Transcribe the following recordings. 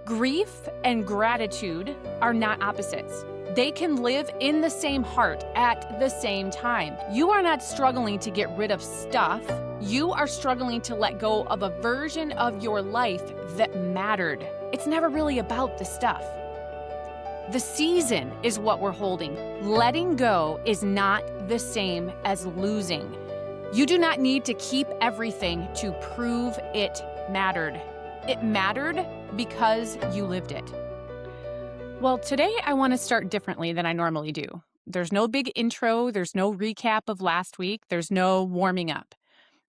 Grief and gratitude are not opposites. They can live in the same heart at the same time. You are not struggling to get rid of stuff. You are struggling to let go of a version of your life that mattered. It's never really about the stuff. The season is what we're holding. Letting go is not the same as losing. You do not need to keep everything to prove it mattered. It mattered because you lived it. Well, today I want to start differently than I normally do. There's no big intro, there's no recap of last week, there's no warming up.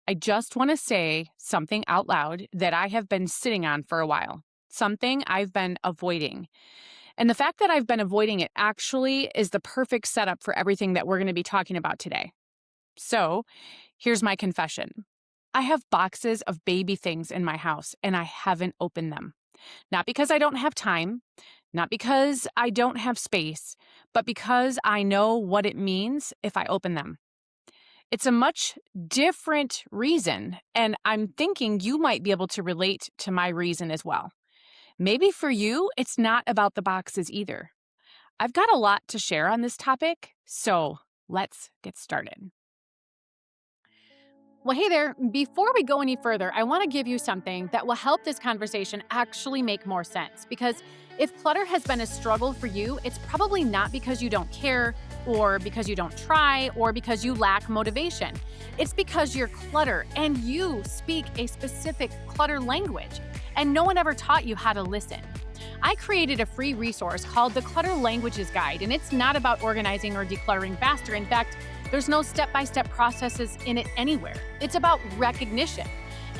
I just want to say something out loud that I have been sitting on for a while, something I've been avoiding. And the fact that I've been avoiding it actually is the perfect setup for everything that we're going to be talking about today. So, here's my confession. I have boxes of baby things in my house, and I haven't opened them. Not because I don't have time, not because I don't have space, but because I know what it means if I open them. It's a much different reason, and I'm thinking you might be able to relate to my reason as well. Maybe for you, it's not about the boxes either. I've got a lot to share on this topic, so let's get started. Well, hey there. Before we go any further, I want to give you something that will help this conversation actually make more sense. Because if clutter has been a struggle for you, it's probably not because you don't care, or because you don't try, or because you lack motivation. It's because you're clutter and you speak a specific clutter language, and no one ever taught you how to listen. I created a free resource called the Clutter Languages Guide, and it's not about organizing or decluttering faster. In fact, there's no step-by-step processes in it anywhere. It's about recognition.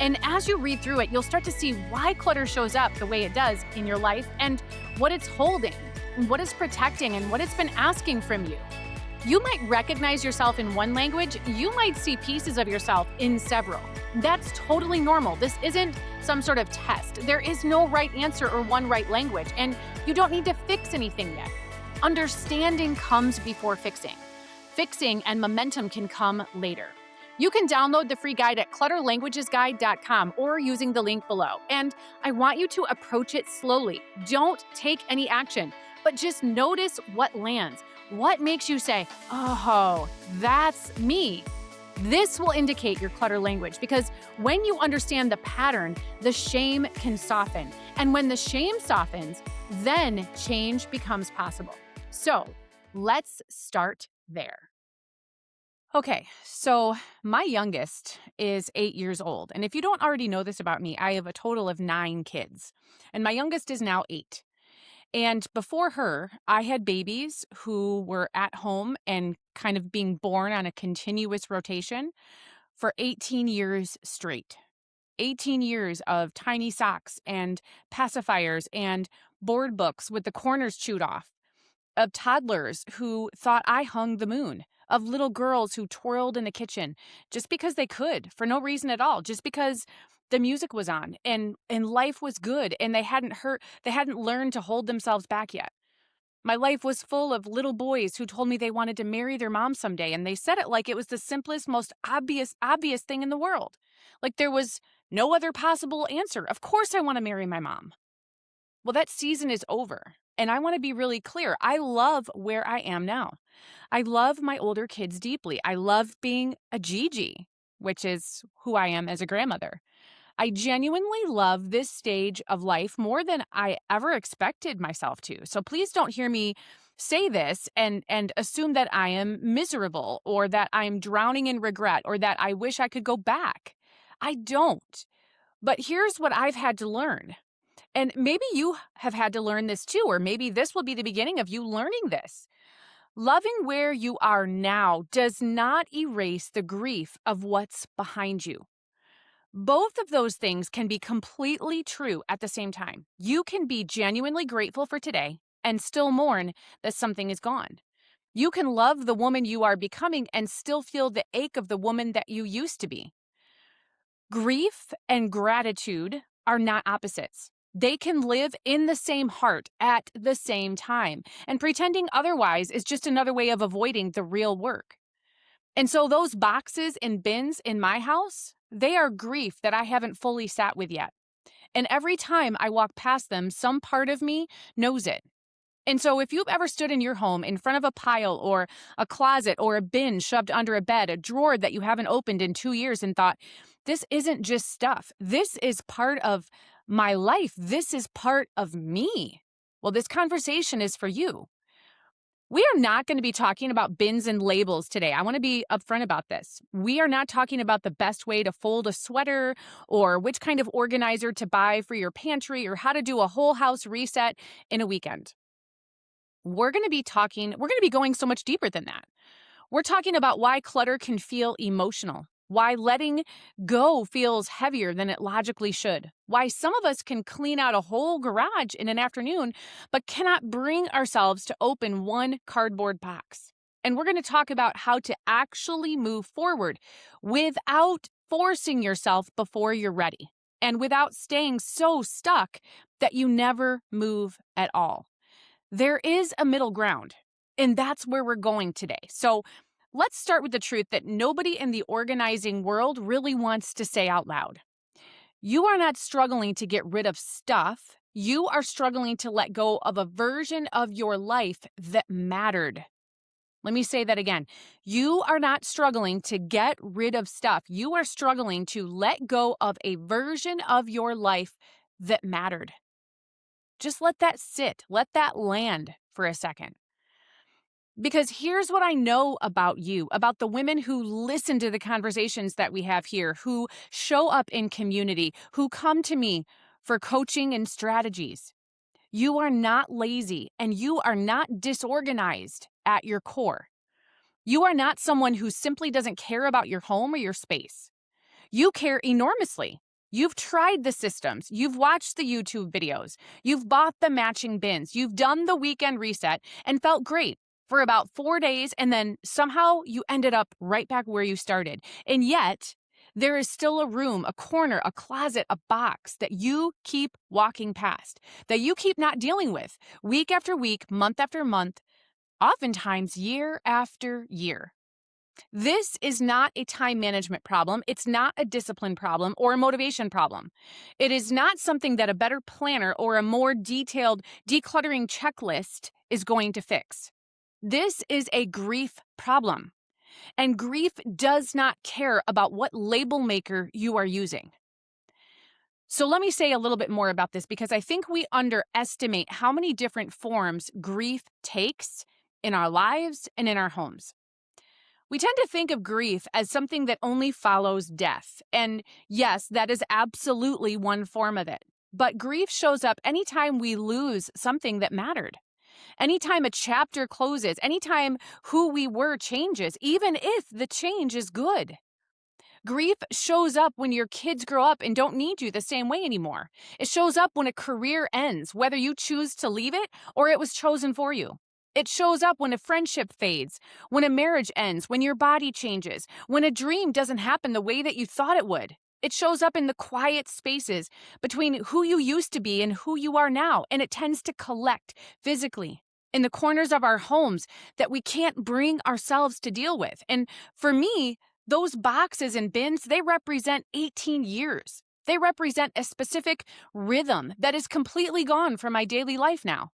And as you read through it, you'll start to see why clutter shows up the way it does in your life and what it's holding, what it's protecting, and what it's been asking from you. You might recognize yourself in one language. You might see pieces of yourself in several. That's totally normal. This isn't some sort of test. There is no right answer or one right language, and you don't need to fix anything yet. Understanding comes before fixing. Fixing and momentum can come later. You can download the free guide at clutterlanguagesguide.com or using the link below. And I want you to approach it slowly. Don't take any action, but just notice what lands. What makes you say, oh, that's me? This will indicate your clutter language, because when you understand the pattern, the shame can soften. And when the shame softens, then change becomes possible. So let's start there. Okay, so my youngest is 8 years old. And if you don't already know this about me, I have a total of 9 kids. And my youngest is now 8. And before her, I had babies who were at home and kind of being born on a continuous rotation for 18 years straight. 18 years of tiny socks and pacifiers and board books with the corners chewed off, of toddlers who thought I hung the moon, of little girls who twirled in the kitchen just because they could, for no reason at all, just because the music was on and life was good and they hadn't learned to hold themselves back yet. My life was full of little boys who told me they wanted to marry their mom someday, and they said it like it was the simplest, most obvious thing in the world. Like there was no other possible answer. Of course I want to marry my mom. Well, that season is over. And I want to be really clear. I love where I am now. I love my older kids deeply. I love being a Gigi, which is who I am as a grandmother. I genuinely love this stage of life more than I ever expected myself to. So please don't hear me say this and assume that I am miserable or that I'm drowning in regret or that I wish I could go back. I don't. But here's what I've had to learn. And maybe you have had to learn this too, or maybe this will be the beginning of you learning this. Loving where you are now does not erase the grief of what's behind you. Both of those things can be completely true at the same time. You can be genuinely grateful for today and still mourn that something is gone. You can love the woman you are becoming and still feel the ache of the woman that you used to be. Grief and gratitude are not opposites. They can live in the same heart at the same time, and pretending otherwise is just another way of avoiding the real work. And so those boxes and bins in my house, they are grief that I haven't fully sat with yet. And every time I walk past them, some part of me knows it. And so, if you've ever stood in your home in front of a pile or a closet or a bin shoved under a bed, a drawer that you haven't opened in 2 years and thought, this isn't just stuff, this is part of my life, this is part of me. Well, this conversation is for you. We are not going to be talking about bins and labels today. I want to be upfront about this. We are not talking about the best way to fold a sweater or which kind of organizer to buy for your pantry or how to do a whole house reset in a weekend. We're going to be going so much deeper than that. We're talking about why clutter can feel emotional, why letting go feels heavier than it logically should, why some of us can clean out a whole garage in an afternoon, but cannot bring ourselves to open one cardboard box. And we're going to talk about how to actually move forward without forcing yourself before you're ready and without staying so stuck that you never move at all. There is a middle ground, and that's where we're going today. So let's start with the truth that nobody in the organizing world really wants to say out loud. You are not struggling to get rid of stuff. You are struggling to let go of a version of your life that mattered. Let me say that again. You are not struggling to get rid of stuff. You are struggling to let go of a version of your life that mattered. Just let that sit. Let that land for a second. Because here's what I know about you, about the women who listen to the conversations that we have here, who show up in community, who come to me for coaching and strategies. You are not lazy and you are not disorganized at your core. You are not someone who simply doesn't care about your home or your space. You care enormously. You've tried the systems. You've watched the YouTube videos. You've bought the matching bins. You've done the weekend reset and felt great for about 4 days. And then somehow you ended up right back where you started. And yet there is still a room, a corner, a closet, a box that you keep walking past, that you keep not dealing with week after week, month after month, oftentimes year after year. This is not a time management problem. It's not a discipline problem or a motivation problem. It is not something that a better planner or a more detailed decluttering checklist is going to fix. This is a grief problem. And grief does not care about what label maker you are using. So let me say a little bit more about this because I think we underestimate how many different forms grief takes in our lives and in our homes. We tend to think of grief as something that only follows death. And yes, that is absolutely one form of it. But grief shows up anytime we lose something that mattered. Anytime a chapter closes, anytime who we were changes, even if the change is good. Grief shows up when your kids grow up and don't need you the same way anymore. It shows up when a career ends, whether you choose to leave it or it was chosen for you. It shows up when a friendship fades, when a marriage ends, when your body changes, when a dream doesn't happen the way that you thought it would. It shows up in the quiet spaces between who you used to be and who you are now, and it tends to collect physically in the corners of our homes that we can't bring ourselves to deal with. And for me, those boxes and bins, they represent 18 years. They represent a specific rhythm that is completely gone from my daily life now.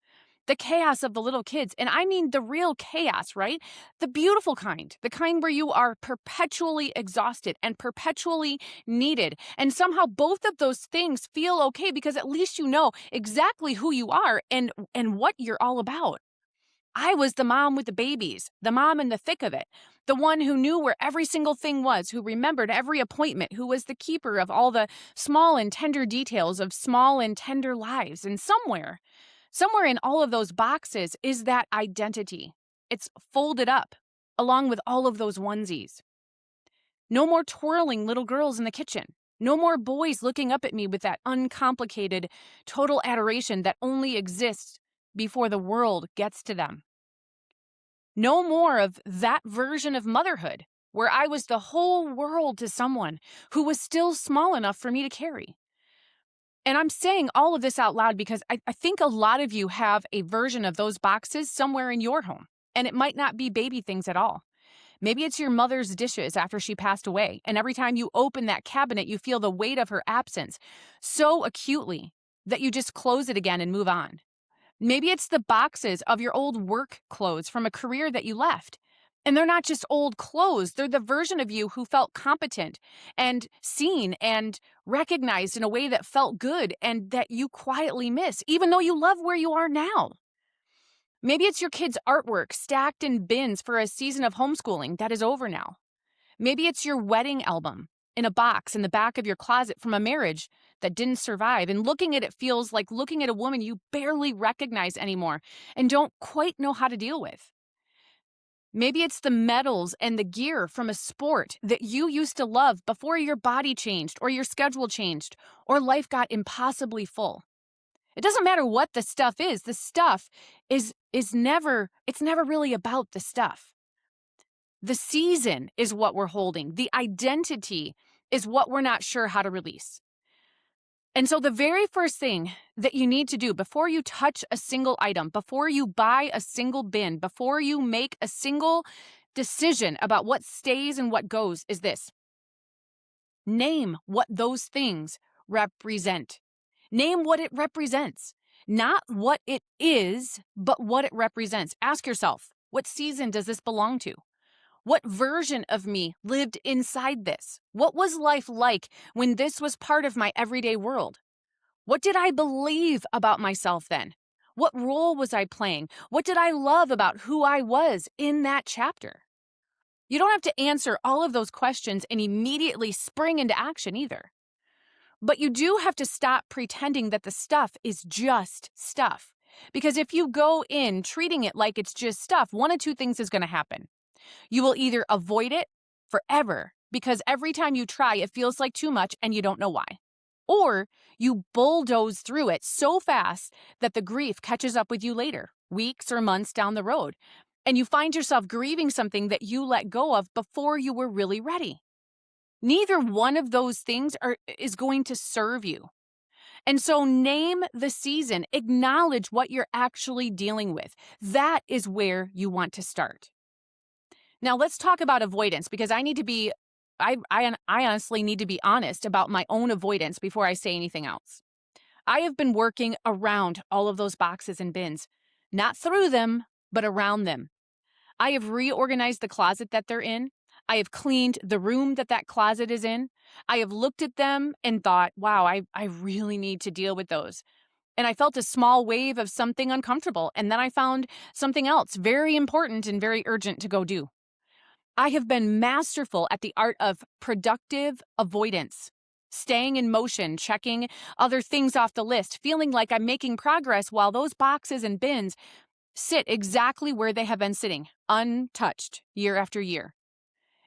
The chaos of the little kids, and I mean the real chaos, right? The beautiful kind, the kind where you are perpetually exhausted and perpetually needed. And somehow both of those things feel okay because at least you know exactly who you are and what you're all about. I was the mom with the babies, the mom in the thick of it, the one who knew where every single thing was, who remembered every appointment, who was the keeper of all the small and tender details of small and tender lives. And somewhere in all of those boxes is that identity. It's folded up along with all of those onesies. No more twirling little girls in the kitchen. No more boys looking up at me with that uncomplicated, total adoration that only exists before the world gets to them. No more of that version of motherhood where I was the whole world to someone who was still small enough for me to carry. And I'm saying all of this out loud because I think a lot of you have a version of those boxes somewhere in your home, and it might not be baby things at all. Maybe it's your mother's dishes after she passed away, and every time you open that cabinet, you feel the weight of her absence so acutely that you just close it again and move on. Maybe it's the boxes of your old work clothes from a career that you left. And they're not just old clothes, they're the version of you who felt competent and seen and recognized in a way that felt good and that you quietly miss, even though you love where you are now. Maybe it's your kids' artwork stacked in bins for a season of homeschooling that is over now. Maybe it's your wedding album in a box in the back of your closet from a marriage that didn't survive. And looking at it feels like looking at a woman you barely recognize anymore and don't quite know how to deal with. Maybe it's the medals and the gear from a sport that you used to love before your body changed or your schedule changed or life got impossibly full. It doesn't matter what the stuff is. The stuff is never, it's never really about the stuff. The season is what we're holding. The identity is what we're not sure how to release. And so the very first thing that you need to do before you touch a single item, before you buy a single bin, before you make a single decision about what stays and what goes is this. Name what those things represent. Name what it represents. Not what it is, but what it represents. Ask yourself, what season does this belong to? What version of me lived inside this? What was life like when this was part of my everyday world? What did I believe about myself then? What role was I playing? What did I love about who I was in that chapter? You don't have to answer all of those questions and immediately spring into action either. But you do have to stop pretending that the stuff is just stuff. Because if you go in treating it like it's just stuff, one of two things is going to happen. You will either avoid it forever because every time you try, it feels like too much and you don't know why. Or you bulldoze through it so fast that the grief catches up with you later, weeks or months down the road, and you find yourself grieving something that you let go of before you were really ready. Neither one of those things is going to serve you. And so name the season, acknowledge what you're actually dealing with. That is where you want to start. Now let's talk about avoidance because I honestly need to be honest about my own avoidance before I say anything else. I have been working around all of those boxes and bins, not through them, but around them. I have reorganized the closet that they're in. I have cleaned the room that closet is in. I have looked at them and thought, wow, I really need to deal with those. And I felt a small wave of something uncomfortable. And then I found something else very important and very urgent to go do. I have been masterful at the art of productive avoidance, staying in motion, checking other things off the list, feeling like I'm making progress while those boxes and bins sit exactly where they have been sitting, untouched year after year.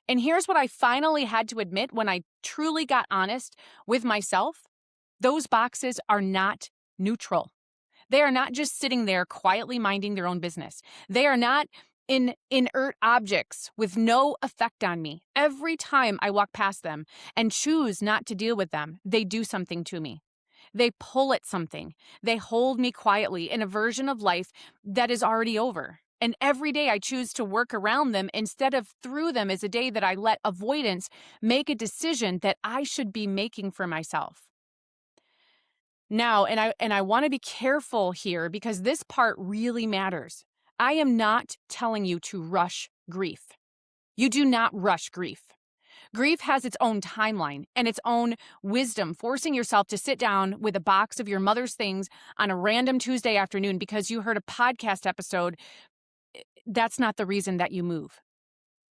And here's what I finally had to admit when I truly got honest with myself. Those boxes are not neutral. They are not just sitting there quietly minding their own business. They are not inert objects with no effect on me. Every time I walk past them and choose not to deal with them, they do something to me. They pull at something. They hold me quietly in a version of life that is already over. And every day I choose to work around them instead of through them is a day that I let avoidance make a decision that I should be making for myself. Now, and I want to be careful here because this part really matters. I am not telling you to rush grief. You do not rush grief. Grief has its own timeline and its own wisdom. Forcing yourself to sit down with a box of your mother's things on a random Tuesday afternoon because you heard a podcast episode, that's not the reason that you move.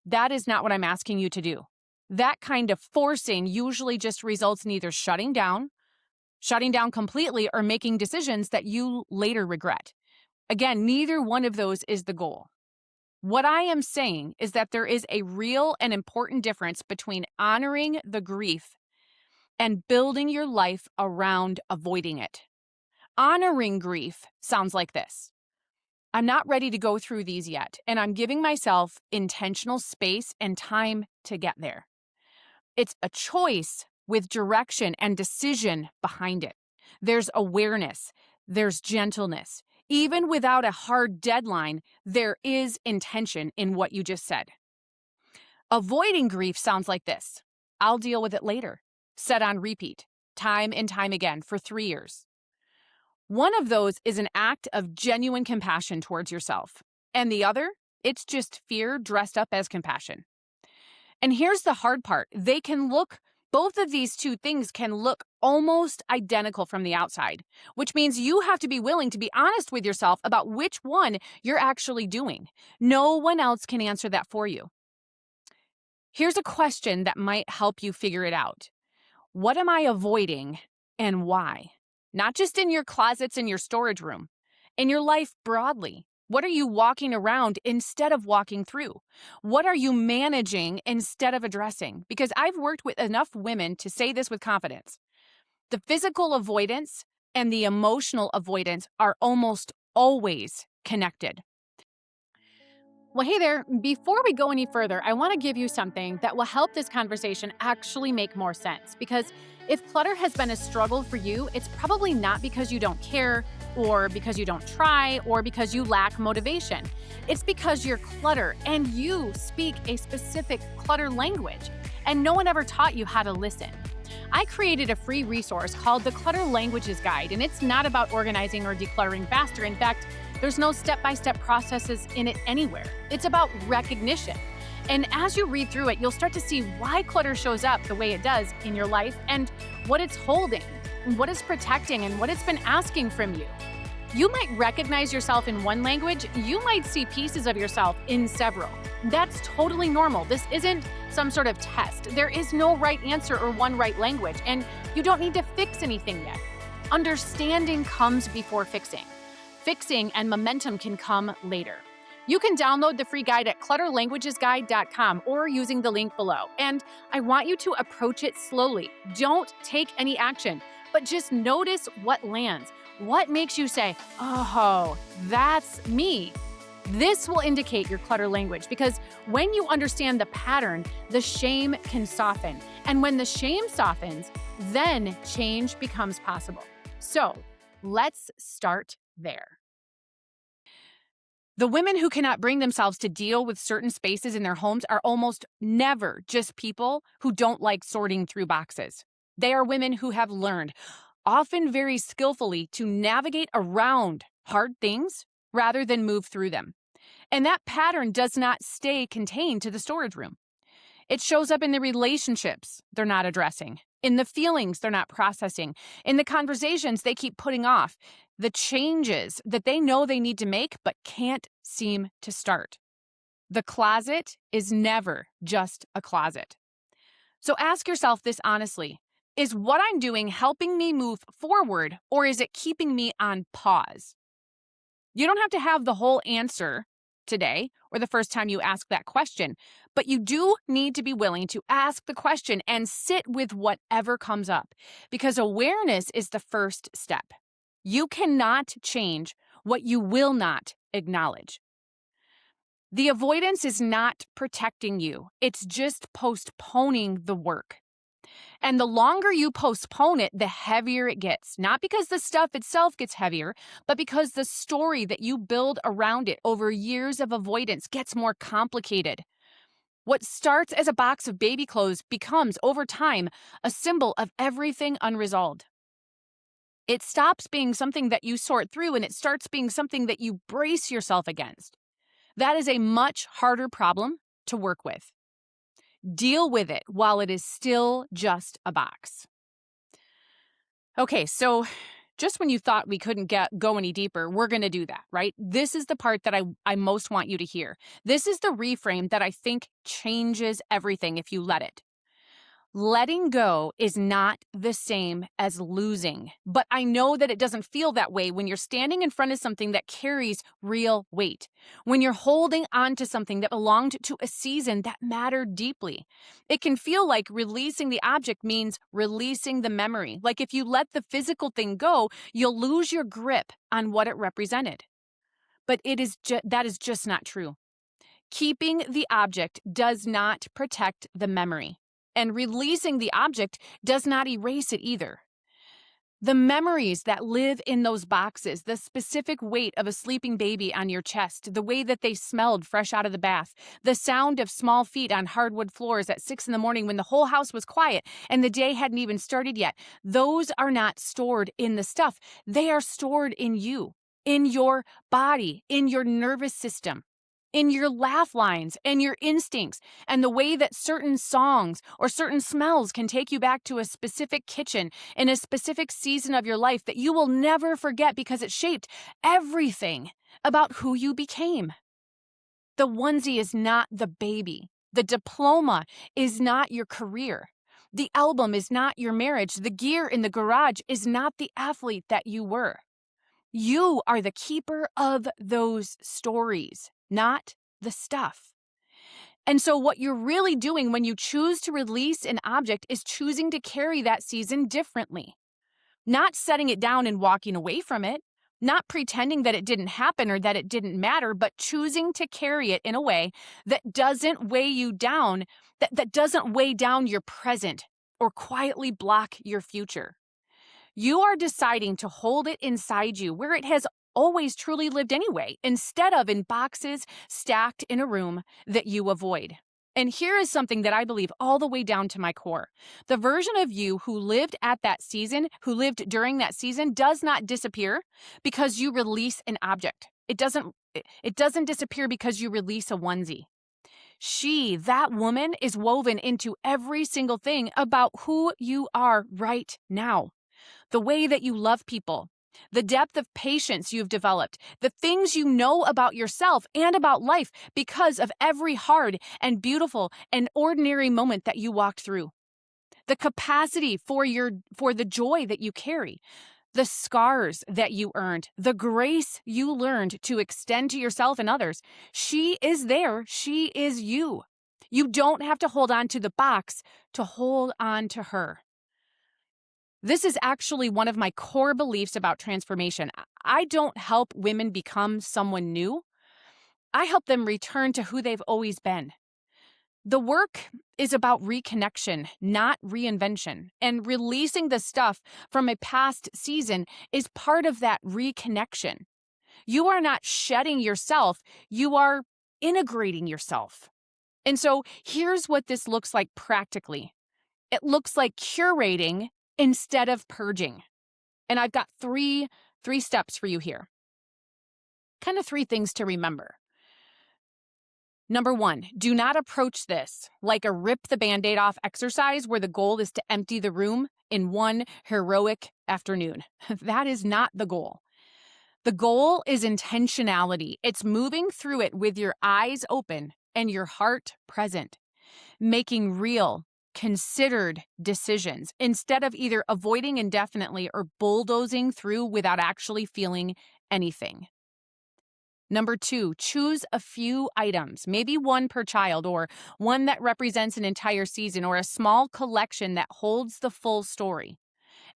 That is not what I'm asking you to do. That kind of forcing usually just results in either shutting down completely, or making decisions that you later regret. Again, neither one of those is the goal. What I am saying is that there is a real and important difference between honoring the grief and building your life around avoiding it. Honoring grief sounds like this. I'm not ready to go through these yet, and I'm giving myself intentional space and time to get there. It's a choice with direction and decision behind it. There's awareness, there's gentleness. Even without a hard deadline, there is intention in what you just said. Avoiding grief sounds like this: I'll deal with it later, set on repeat, time and time again for 3 years. One of those is an act of genuine compassion towards yourself, and the other, it's just fear dressed up as compassion. And here's the hard part: both of these two things can look almost identical from the outside, which means you have to be willing to be honest with yourself about which one you're actually doing. No one else can answer that for you. Here's a question that might help you figure it out. What am I avoiding and why? Not just in your closets and your storage room, in your life broadly. What are you walking around instead of walking through? What are you managing instead of addressing? Because I've worked with enough women to say this with confidence. The physical avoidance and the emotional avoidance are almost always connected. Well, hey there. Before we go any further, I want to give you something that will help this conversation actually make more sense. Because if clutter has been a struggle for you, it's probably not because you don't care, or because you don't try, or because you lack motivation. It's because you're clutter and you speak a specific clutter language, and no one ever taught you how to listen. I created a free resource called the Clutter Languages Guide, and it's not about organizing or decluttering faster. In fact, there's no step-by-step processes in it anywhere. It's about recognition. And as you read through it, you'll start to see why clutter shows up the way it does in your life and what it's holding, what it's protecting, and what it's been asking from you. You might recognize yourself in one language. You might see pieces of yourself in several. That's totally normal. This isn't some sort of test. There is no right answer or one right language, and you don't need to fix anything yet. Understanding comes before fixing. Fixing and momentum can come later. You can download the free guide at clutterlanguagesguide.com or using the link below. And I want you to approach it slowly. Don't take any action, but just notice what lands. What makes you say, oh, that's me? This will indicate your clutter language, because when you understand the pattern, the shame can soften. And when the shame softens, then change becomes possible. So let's start there. The women who cannot bring themselves to deal with certain spaces in their homes are almost never just people who don't like sorting through boxes. They are women who have learned, often very skillfully, to navigate around hard things rather than move through them. And that pattern does not stay contained to the storage room. It shows up in the relationships they're not addressing, in the feelings they're not processing, in the conversations they keep putting off, the changes that they know they need to make but can't seem to start. The closet is never just a closet. So ask yourself this honestly: is what I'm doing helping me move forward, or is it keeping me on pause? You don't have to have the whole answer today or the first time you ask that question, but you do need to be willing to ask the question and sit with whatever comes up, because awareness is the first step. You cannot change what you will not acknowledge. The avoidance is not protecting you. It's just postponing the work. And the longer you postpone it, the heavier it gets. Not because the stuff itself gets heavier, but because the story that you build around it over years of avoidance gets more complicated. What starts as a box of baby clothes becomes, over time, a symbol of everything unresolved. It stops being something that you sort through, and it starts being something that you brace yourself against. That is a much harder problem to work with. Deal with it while it is still just a box. Okay, so just when you thought we couldn't go any deeper, we're going to do that, right? This is the part that I most want you to hear. This is the reframe that I think changes everything if you let it. Letting go is not the same as losing, but I know that it doesn't feel that way when you're standing in front of something that carries real weight, when you're holding on to something that belonged to a season that mattered deeply. It can feel like releasing the object means releasing the memory. Like if you let the physical thing go, you'll lose your grip on what it represented. But that is just not true. Keeping the object does not protect the memory. And releasing the object does not erase it either. The memories that live in those boxes, the specific weight of a sleeping baby on your chest, the way that they smelled fresh out of the bath, the sound of small feet on hardwood floors at 6 in the morning when the whole house was quiet and the day hadn't even started yet, those are not stored in the stuff. They are stored in you, in your body, in your nervous system, in your laugh lines and your instincts, and the way that certain songs or certain smells can take you back to a specific kitchen in a specific season of your life that you will never forget because it shaped everything about who you became. The onesie is not the baby. The diploma is not your career. The album is not your marriage. The gear in the garage is not the athlete that you were. You are the keeper of those stories, not the stuff. And so what you're really doing when you choose to release an object is choosing to carry that season differently. Not setting it down and walking away from it, not pretending that it didn't happen or that it didn't matter, but choosing to carry it in a way that doesn't weigh you down, that doesn't weigh down your present or quietly block your future. You are deciding to hold it inside you where it has always truly lived anyway, instead of in boxes stacked in a room that you avoid. And here is something that I believe all the way down to my core. The version of you who lived at that season, who lived during that season, does not disappear because you release an object. It doesn't disappear because you release a onesie. That woman, is woven into every single thing about who you are right now. The way that you love people, the depth of patience you've developed, the things you know about yourself and about life because of every hard and beautiful and ordinary moment that you walked through. The capacity for the joy that you carry, the scars that you earned, the grace you learned to extend to yourself and others. She is there. She is you. You don't have to hold on to the box to hold on to her. This is actually one of my core beliefs about transformation. I don't help women become someone new. I help them return to who they've always been. The work is about reconnection, not reinvention. And releasing the stuff from a past season is part of that reconnection. You are not shedding yourself, you are integrating yourself. And so here's what this looks like practically. It looks like curating instead of purging. And I've got three steps for you here. Kind of three things to remember. Number one, do not approach this like a rip the Band-Aid off exercise where the goal is to empty the room in one heroic afternoon. That is not the goal. The goal is intentionality. It's moving through it with your eyes open and your heart present, making real, considered decisions instead of either avoiding indefinitely or bulldozing through without actually feeling anything. Number two, choose a few items, maybe one per child or one that represents an entire season or a small collection that holds the full story,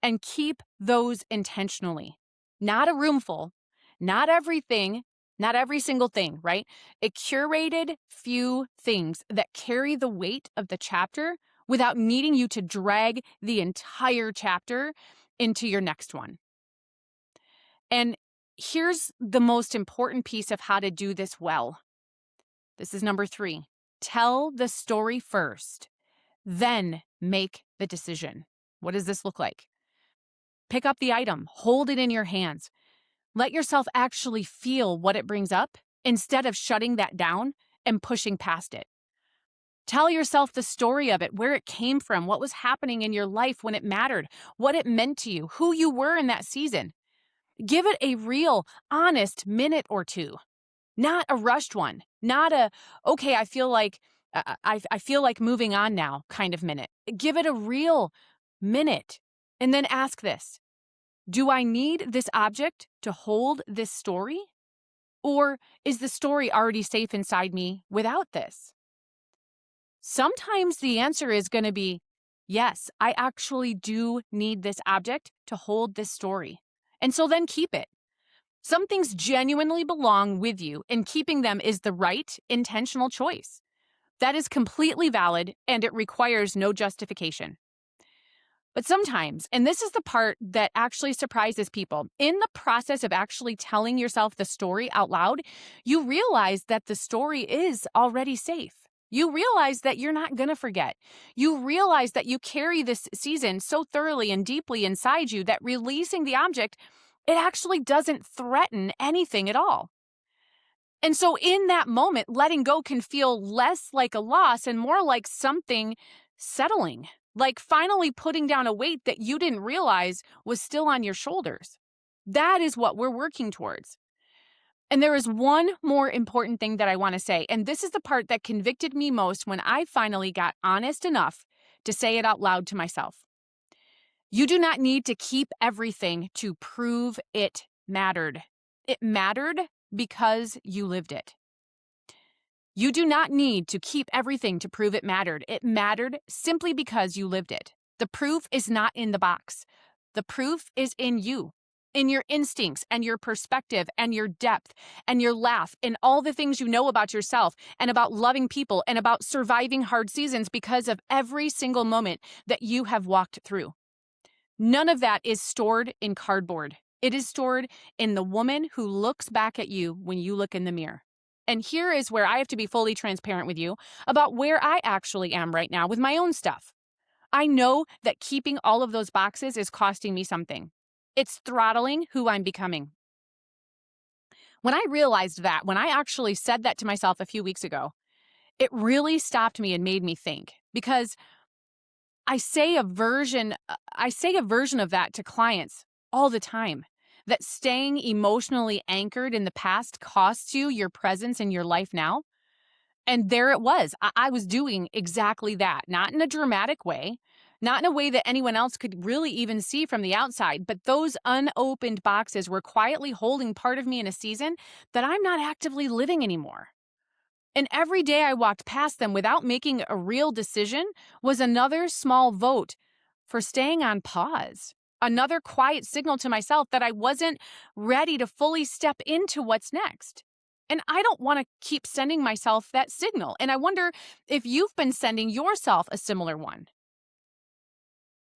and keep those intentionally. Not a room full, not everything, not every single thing, right? A curated few things that carry the weight of the chapter without needing you to drag the entire chapter into your next one. And here's the most important piece of how to do this well. This is number three. Tell the story first, then make the decision. What does this look like? Pick up the item, hold it in your hands. Let yourself actually feel what it brings up instead of shutting that down and pushing past it. Tell yourself the story of it, where it came from, what was happening in your life when it mattered, what it meant to you, who you were in that season. Give it a real, honest minute or two, not a rushed one, not a, okay, I feel like moving on now kind of minute. Give it a real minute and then ask this. Do I need this object to hold this story? Or is the story already safe inside me without this? Sometimes the answer is going to be, yes, I actually do need this object to hold this story. And so then keep it. Some things genuinely belong with you, and keeping them is the right, intentional choice. That is completely valid, and it requires no justification. But sometimes, and this is the part that actually surprises people, in the process of actually telling yourself the story out loud, you realize that the story is already safe. You realize that you're not going to forget. You realize that you carry this season so thoroughly and deeply inside you that releasing the object, it actually doesn't threaten anything at all. And so in that moment, letting go can feel less like a loss and more like something settling, like finally putting down a weight that you didn't realize was still on your shoulders. That is what we're working towards. And there is one more important thing that I want to say, and this is the part that convicted me most when I finally got honest enough to say it out loud to myself. You do not need to keep everything to prove it mattered. It mattered because you lived it. You do not need to keep everything to prove it mattered. It mattered simply because you lived it. The proof is not in the box. The proof is in you, in your instincts and your perspective and your depth and your laugh and all the things you know about yourself and about loving people and about surviving hard seasons because of every single moment that you have walked through. None of that is stored in cardboard. It is stored in the woman who looks back at you when you look in the mirror. And here is where I have to be fully transparent with you about where I actually am right now with my own stuff. I know that keeping all of those boxes is costing me something. It's throttling who I'm becoming. When I realized that, when I actually said that to myself a few weeks ago, it really stopped me and made me think, because I say a version of that to clients all the time, that staying emotionally anchored in the past costs you your presence in your life now. And there it was. I was doing exactly that, not in a dramatic way, not in a way that anyone else could really even see from the outside, but those unopened boxes were quietly holding part of me in a season that I'm not actively living anymore. And every day I walked past them without making a real decision was another small vote for staying on pause. Another quiet signal to myself that I wasn't ready to fully step into what's next. And I don't want to keep sending myself that signal. And I wonder if you've been sending yourself a similar one.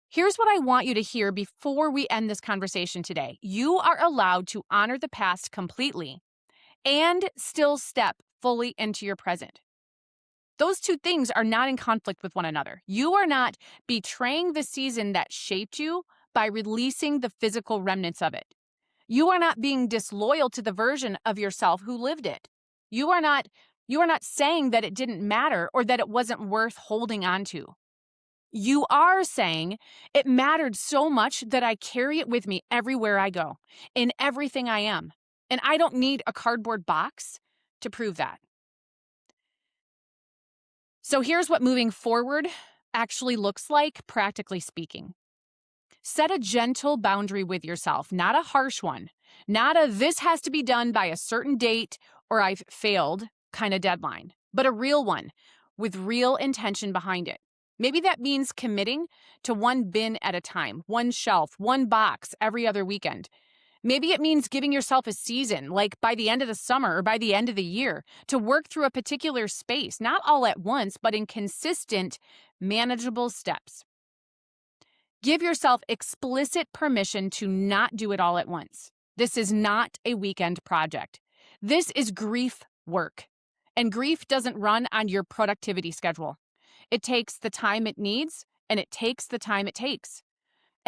Here's what I want you to hear before we end this conversation today. You are allowed to honor the past completely and still step fully into your present. Those two things are not in conflict with one another. You are not betraying the season that shaped you by releasing the physical remnants of it. You are not being disloyal to the version of yourself who lived it. You are not saying that it didn't matter or that it wasn't worth holding on to. You are saying it mattered so much that I carry it with me everywhere I go, in everything I am. And I don't need a cardboard box to prove that. So here's what moving forward actually looks like, practically speaking. Set a gentle boundary with yourself, not a harsh one, not a this has to be done by a certain date or I've failed kind of deadline, but a real one with real intention behind it. Maybe that means committing to one bin at a time, one shelf, one box every other weekend. Maybe it means giving yourself a season, like by the end of the summer or by the end of the year, to work through a particular space, not all at once, but in consistent, manageable steps. Give yourself explicit permission to not do it all at once. This is not a weekend project. This is grief work. And grief doesn't run on your productivity schedule. It takes the time it needs, and it takes the time it takes.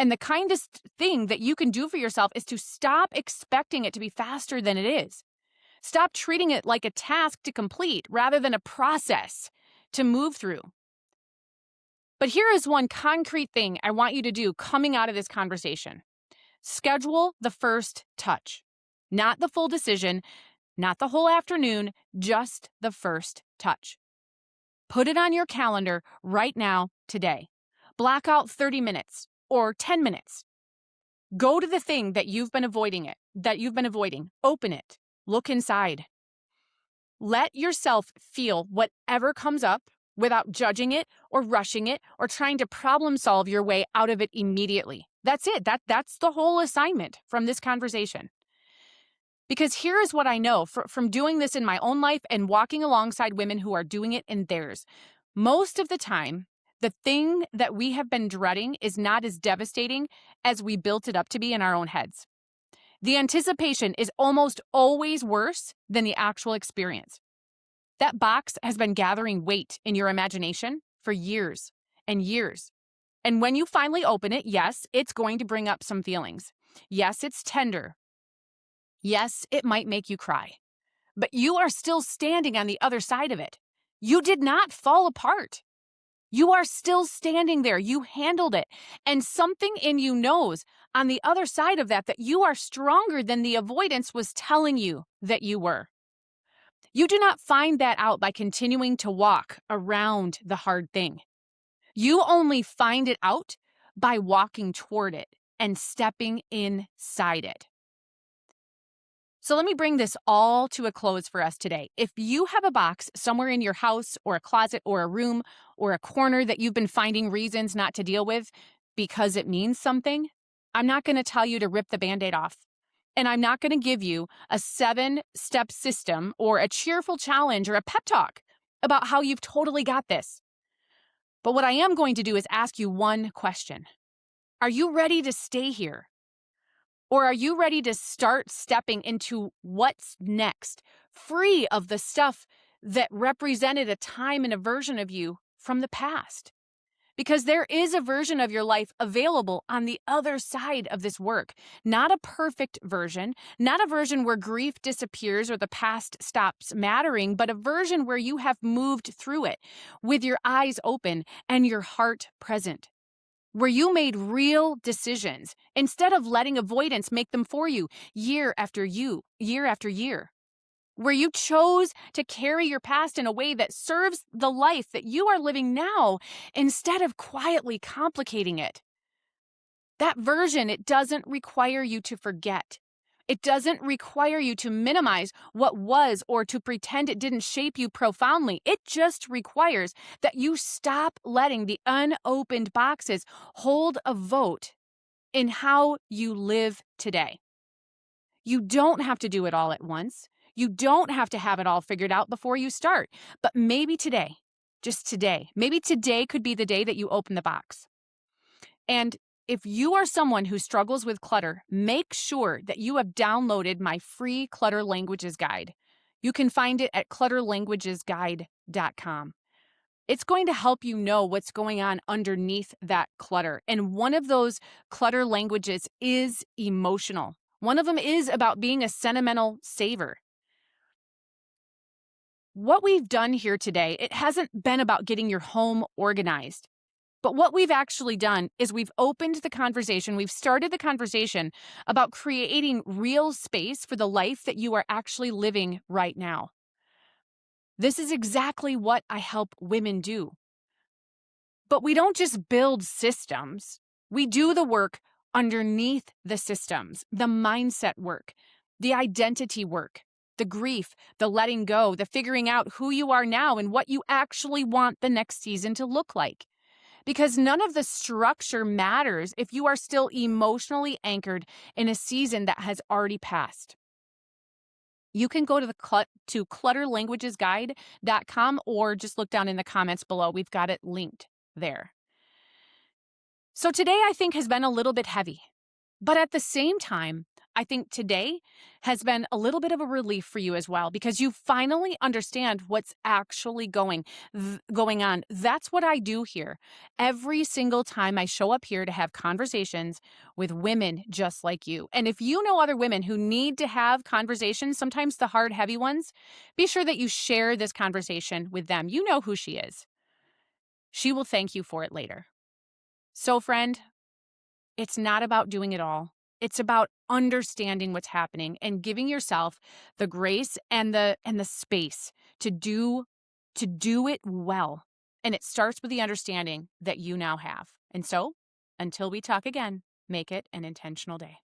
And the kindest thing that you can do for yourself is to stop expecting it to be faster than it is. Stop treating it like a task to complete rather than a process to move through. But here is one concrete thing I want you to do coming out of this conversation. Schedule the first touch. Not the full decision, not the whole afternoon, just the first touch. Put it on your calendar right now, today. Block out 30 minutes or 10 minutes. Go to the thing that you've been avoiding. Open it. Look inside. Let yourself feel whatever comes up without judging it or rushing it or trying to problem solve your way out of it immediately. That's it. That's the whole assignment from this conversation. Because here is what I know from doing this in my own life and walking alongside women who are doing it in theirs. Most of the time, The thing that we have been dreading is not as devastating as we built it up to be in our own heads. The anticipation is almost always worse than the actual experience. That box has been gathering weight in your imagination for years and years. And when you finally open it, yes, it's going to bring up some feelings. Yes, it's tender. Yes, it might make you cry. But you are still standing on the other side of it. You did not fall apart. You are still standing there. You handled it. And something in you knows on the other side of that you are stronger than the avoidance was telling you that you were. You do not find that out by continuing to walk around the hard thing. You only find it out by walking toward it and stepping inside it. So let me bring this all to a close for us today. If you have a box somewhere in your house or a closet or a room or a corner that you've been finding reasons not to deal with because it means something, I'm not going to tell you to rip the Band-Aid off. And I'm not going to give you a 7-step system or a cheerful challenge or a pep talk about how you've totally got this. But what I am going to do is ask you one question. Are you ready to stay here? Or are you ready to start stepping into what's next, free of the stuff that represented a time and a version of you from the past? Because there is a version of your life available on the other side of this work. Not a perfect version, not a version where grief disappears or the past stops mattering, but a version where you have moved through it with your eyes open and your heart present. Where you made real decisions instead of letting avoidance make them for you year after year. Where you chose to carry your past in a way that serves the life that you are living now instead of quietly complicating it. That version, it doesn't require you to forget. It doesn't require you to minimize what was or to pretend it didn't shape you profoundly. It just requires that you stop letting the unopened boxes hold a vote in how you live today. You don't have to do it all at once. You don't have to have it all figured out before you start. But maybe today, just today, maybe today could be the day that you open the box. And if you are someone who struggles with clutter, make sure that you have downloaded my free Clutter Languages Guide. You can find it at clutterlanguagesguide.com. It's going to help you know what's going on underneath that clutter. And one of those clutter languages is emotional. One of them is about being a sentimental saver. What we've done here today, it hasn't been about getting your home organized. But what we've actually done is we've opened the conversation, we've started the conversation about creating real space for the life that you are actually living right now. This is exactly what I help women do. But we don't just build systems. We do the work underneath the systems, the mindset work, the identity work, the grief, the letting go, the figuring out who you are now and what you actually want the next season to look like. Because none of the structure matters if you are still emotionally anchored in a season that has already passed. You can go to clutterlanguagesguide.com or just look down in the comments below. We've got it linked there. So today I think has been a little bit heavy, but at the same time, I think today has been a little bit of a relief for you as well because you finally understand what's actually going on. That's what I do here. Every single time I show up here to have conversations with women just like you. And if you know other women who need to have conversations, sometimes the hard, heavy ones, be sure that you share this conversation with them. You know who she is. She will thank you for it later. So, friend, it's not about doing it all. It's about understanding what's happening and giving yourself the grace and the space to do it well. And it starts with the understanding that you now have. And so, until we talk again, make it an intentional day.